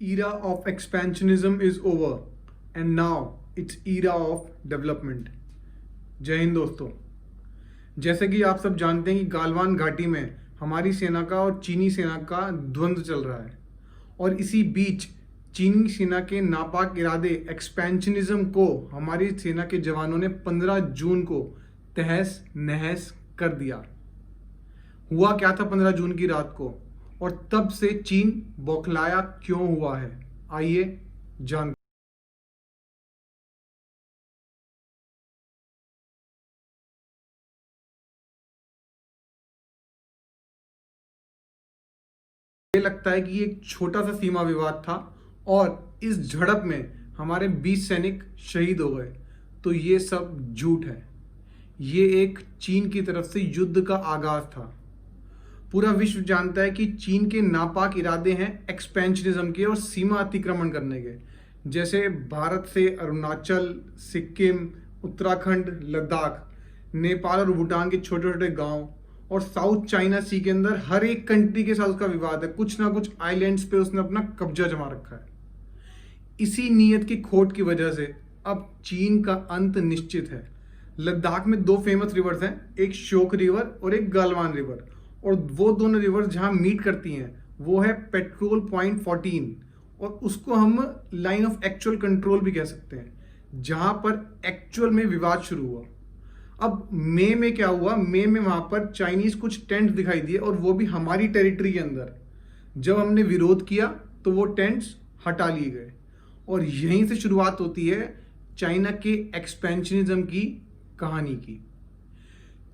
Era of expansionism is over and now it's era of development. जय हिंद दोस्तों। जैसे कि आप सब जानते हैं कि गालवान घाटी में हमारी सेना का और चीनी सेना का द्वंद्व चल रहा है और इसी बीच चीनी सेना के नापाक इरादे एक्सपेंशनिज्म को हमारी सेना के जवानों ने 15 जून को तहस नहस कर दिया। हुआ क्या था 15 जून की रात को और तब से चीन बौखलाया क्यों हुआ है, आइए जान। ये लगता है कि ये एक छोटा सा सीमा विवाद था और इस झड़प में हमारे 20 सैनिक शहीद हो गए, तो ये सब झूठ है। ये एक चीन की तरफ से युद्ध का आगाज था। पूरा विश्व जानता है कि चीन के नापाक इरादे हैं एक्सपेंशनिज्म के और सीमा अतिक्रमण करने के। जैसे भारत से अरुणाचल, सिक्किम, उत्तराखंड, लद्दाख, नेपाल और भूटान के छोटे छोटे गांव और साउथ चाइना सी के अंदर हर एक कंट्री के साथ उसका विवाद है। कुछ ना कुछ आइलैंड्स पे उसने अपना कब्जा जमा रखा है। इसी नीयत की खोट की वजह से अब चीन का अंत निश्चित है। लद्दाख में दो फेमस रिवर्स हैं, एक श्योक रिवर और एक गालवान रिवर, और वो दोनों रिवर जहां मीट करती हैं वो है पेट्रोल पॉइंट 14 और उसको हम लाइन ऑफ एक्चुअल कंट्रोल भी कह सकते हैं, जहां पर एक्चुअल में विवाद शुरू हुआ। अब मई में क्या हुआ, मई में वहां पर चाइनीज कुछ टेंट दिखाई दिए और वो भी हमारी टेरिटरी के अंदर। जब हमने विरोध किया तो वो टेंट्स हटा लिए गए और यहीं से शुरुआत होती है चाइना के एक्सपेंशनिज्म की कहानी की।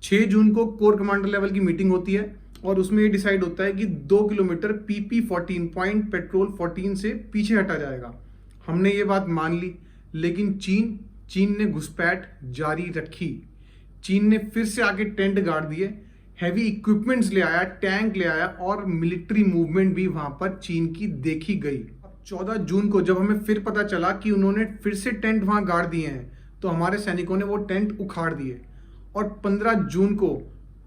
6 जून को कोर कमांडर लेवल की मीटिंग होती है और उसमें ये डिसाइड होता है कि 2 किलोमीटर PP14 पॉइंट पेट्रोल 14 से पीछे हटा जाएगा। हमने ये बात मान ली, लेकिन चीन ने घुसपैठ जारी रखी। चीन ने फिर से आके टेंट गाड़ दिए, हैवी इक्विपमेंट्स ले आया, टैंक ले आया और मिलिट्री मूवमेंट भी वहां पर चीन की देखी गई। अब 14 जून को जब हमें फिर पता चला कि उन्होंने फिर से टेंट वहां गाड़ दिए हैं, तो हमारे सैनिकों ने वो टेंट उखाड़ दिए और 15 जून को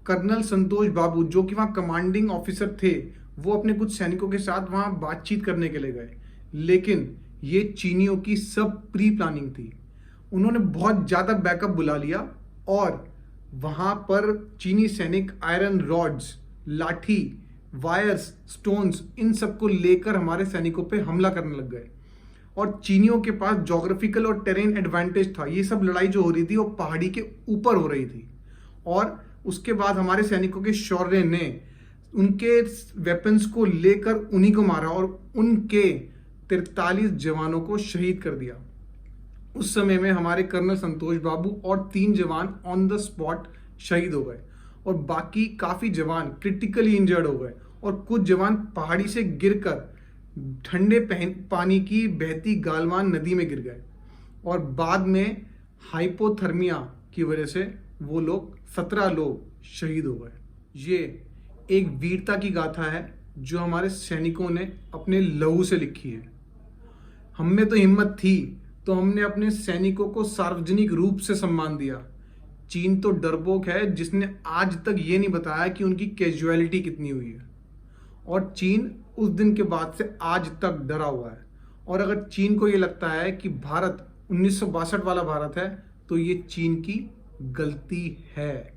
कर्नल संतोष बाबू, जो कि वहां कमांडिंग ऑफिसर थे, वो अपने कुछ सैनिकों के साथ वहां बातचीत करने के लिए गए। लेकिन ये चीनियों की सब प्री प्लानिंग थी। उन्होंने बहुत ज्यादा बैकअप बुला लिया और वहां पर चीनी सैनिक आयरन रॉड्स, लाठी, वायर्स, स्टोन्स, इन सबको लेकर हमारे सैनिकों पे हमला करने लग गए। और चीनियों के पास ज्योग्राफिकल और टेरेन एडवांटेज था। ये सब लड़ाई जो हो रही थी वो पहाड़ी के ऊपर हो रही थी और उसके बाद हमारे सैनिकों के शौर्य ने उनके वेपन्स को लेकर उन्हीं को मारा और उनके 43 जवानों को शहीद कर दिया। उस समय में हमारे कर्नल संतोष बाबू और 3 जवान ऑन द स्पॉट शहीद हो गए और बाकी काफी जवान क्रिटिकली इंजर्ड हो गए और कुछ जवान पहाड़ी से गिरकर ठंडे पानी की बहती गालवान नदी में गिर गए और बाद में हाइपोथर्मिया की वजह से वो लोग 17 लोग शहीद हो गए। ये एक वीरता की गाथा है जो हमारे सैनिकों ने अपने लहू से लिखी है। हम में तो हिम्मत थी तो हमने अपने सैनिकों को सार्वजनिक रूप से सम्मान दिया। चीन तो डरपोक है जिसने आज तक ये नहीं बताया कि उनकी कैजुअलिटी कितनी हुई है, और चीन उस दिन के बाद से आज तक डरा हुआ है। और अगर चीन को ये लगता है कि भारत 1962 वाला भारत है तो ये चीन की गलती है।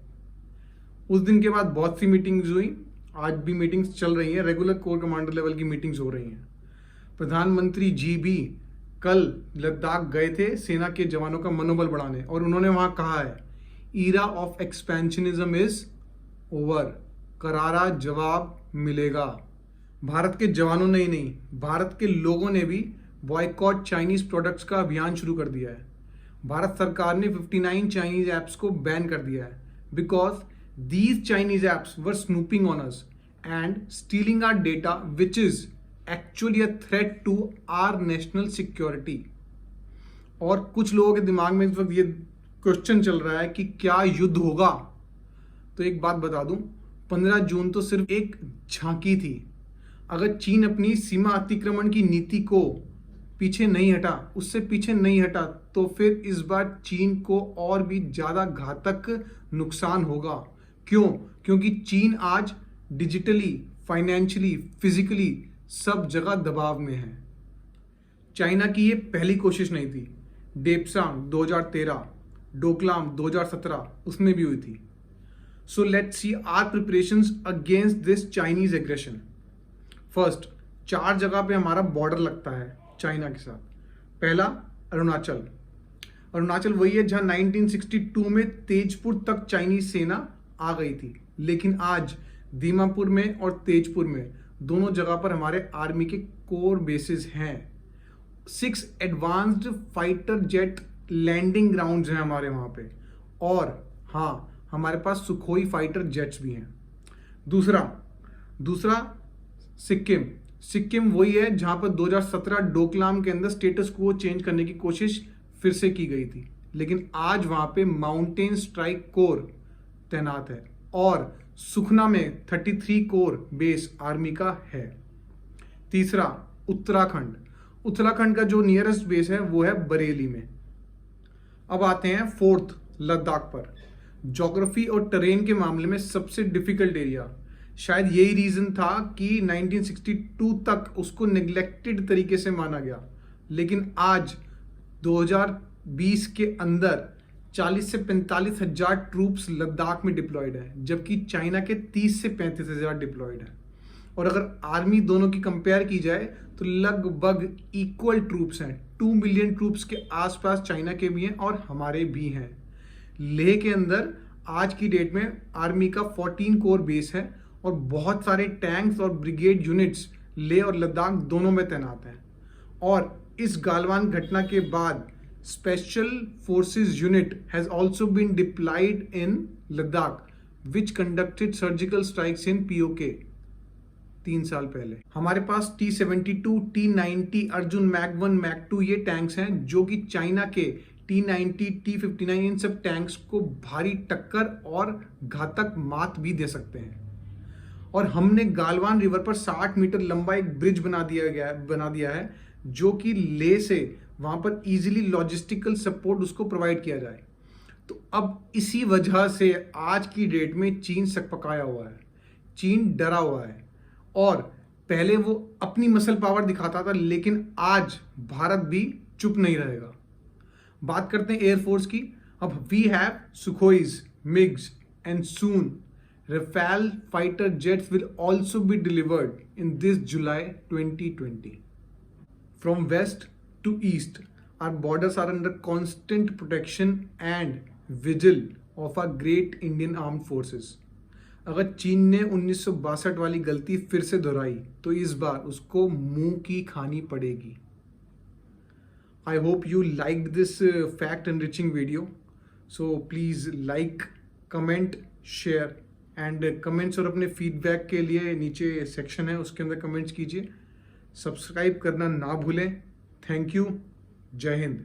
उस दिन के बाद बहुत सी मीटिंग्स हुई, आज भी मीटिंग्स चल रही हैं, रेगुलर कोर कमांडर लेवल की मीटिंग्स हो रही हैं। प्रधानमंत्री जी भी कल लद्दाख गए थे सेना के जवानों का मनोबल बढ़ाने और उन्होंने वहां कहा है era of expansionism is over, करारा जवाब मिलेगा। भारत के जवानों ने ही नहीं, भारत के लोगों ने भी बॉयकॉट चाइनीज प्रोडक्ट्स का अभियान शुरू कर दिया है। भारत सरकार ने 59 चाइनीज ऐप्स को बैन कर दिया है because these Chinese apps were snooping on us and stealing our data which is actually a threat to our national security. और कुछ लोगों के दिमाग में इस वक्त ये क्वेश्चन चल रहा है कि क्या युद्ध होगा। तो एक बात बता दूं, 15 जून तो सिर्फ एक झांकी थी। अगर चीन अपनी सीमा अतिक्रमण की नीति को पीछे नहीं हटा, उससे पीछे नहीं हटा, तो फिर इस बार चीन को और भी ज्यादा घातक नुकसान होगा। क्यों? क्योंकि चीन आज डिजिटली, फाइनेंशियली, फिजिकली सब जगह दबाव में है। चाइना की ये पहली कोशिश नहीं थी। डेप्सांग 2013, डोकलाम 2017 उसमें भी हुई थी। So let's see our preparations against this Chinese aggression. First, 4 जगह पे हमारा बॉर्डर लगता है चाइना के साथ। पहला, अरुणाचल। अरुणाचल वही है जहां 1962 में तेजपुर तक चाइनीज सेना आ गई थी, लेकिन आज दीमापुर में और तेजपुर में दोनों जगह पर हमारे आर्मी के कोर बेसिस हैं। 6 advanced fighter jet landing grounds हैं हमारे वहां पे, और हाँ, हमारे पास सुखोई फाइटर जेट्स भी हैं। दूसरा सिक्किम वही है जहां पर 2017 डोकलाम के अंदर स्टेटस को चेंज करने की कोशिश फिर से की गई थी, लेकिन आज वहां पे माउंटेन स्ट्राइक कोर तैनात है, और सुखना में 33 कोर बेस आर्मी का है। तीसरा, उत्तराखंड का जो नियरेस्ट बेस है वो है बरेली में। अब आते हैं फोर्थ, लद्दाख पर। ज्योग्राफी और टेरेन के मामले में सबसे डिफिकल्ट एरिया। शायद यही रीजन था कि 1962 तक उसको नेग्लेक्टेड तरीके से माना गया, लेकिन आज 2020 के अंदर 40 से 45 हजार ट्रूप्स लद्दाख में डिप्लॉयड है, जबकि चाइना के 30 से 35 हजार डिप्लॉयड है। और अगर आर्मी दोनों की कंपेयर की जाए तो लगभग इक्वल ट्रूप्स हैं। 2 मिलियन ट्रूप्स के आसपास चाइना के भी हैं और हमारे भी हैं। लेह के अंदर आज की डेट में आर्मी का 14 कोर बेस है, और बहुत सारे टैंक्स और ब्रिगेड यूनिट्स लेह और लद्दाख दोनों में तैनात हैं। और इस गालवान घटना के बाद special forces unit has also been deployed in Ladakh, which conducted surgical strikes in PoK 3 साल पहले। हमारे पास T-72, T-90, Arjun mag 1, mag 2 ये टैंक्स हैं, जो कि चाइना के T-90, T-59 इन सब टैंक्स को भारी टक्कर और घातक मात भी दे सकते हैं। और हमने गालवान रिवर पर 60 मीटर लंबा एक ब्रिज बना दिया है, जो कि लेह से वहां पर इजीली लॉजिस्टिकल सपोर्ट उसको प्रोवाइड किया जाए। तो अब इसी वजह से आज की डेट में चीन सकपकाया हुआ है, चीन डरा हुआ है, और पहले वो अपनी मसल पावर दिखाता था, लेकिन आज भारत भी चुप नहीं रहेगा। बात करते हैं एयरफोर्स की। अब we have Sukhois, MiGs and soon Rafale fighter jets will also be delivered in this July 2020. From west to east, our borders are under constant protection and vigil of our great Indian armed forces. अगर चीन ने 1962 वाली गलती फिर से दोहराई तो इस बार उसको मुंह की खानी पड़ेगी। I hope you liked this fact enriching video. So please like, comment, share. And comments और अपने फीडबैक के लिए नीचे सेक्शन है, उसके अंदर कमेंट्स कीजिए। सब्सक्राइब करना ना भूलें। Thank you. जय हिंद।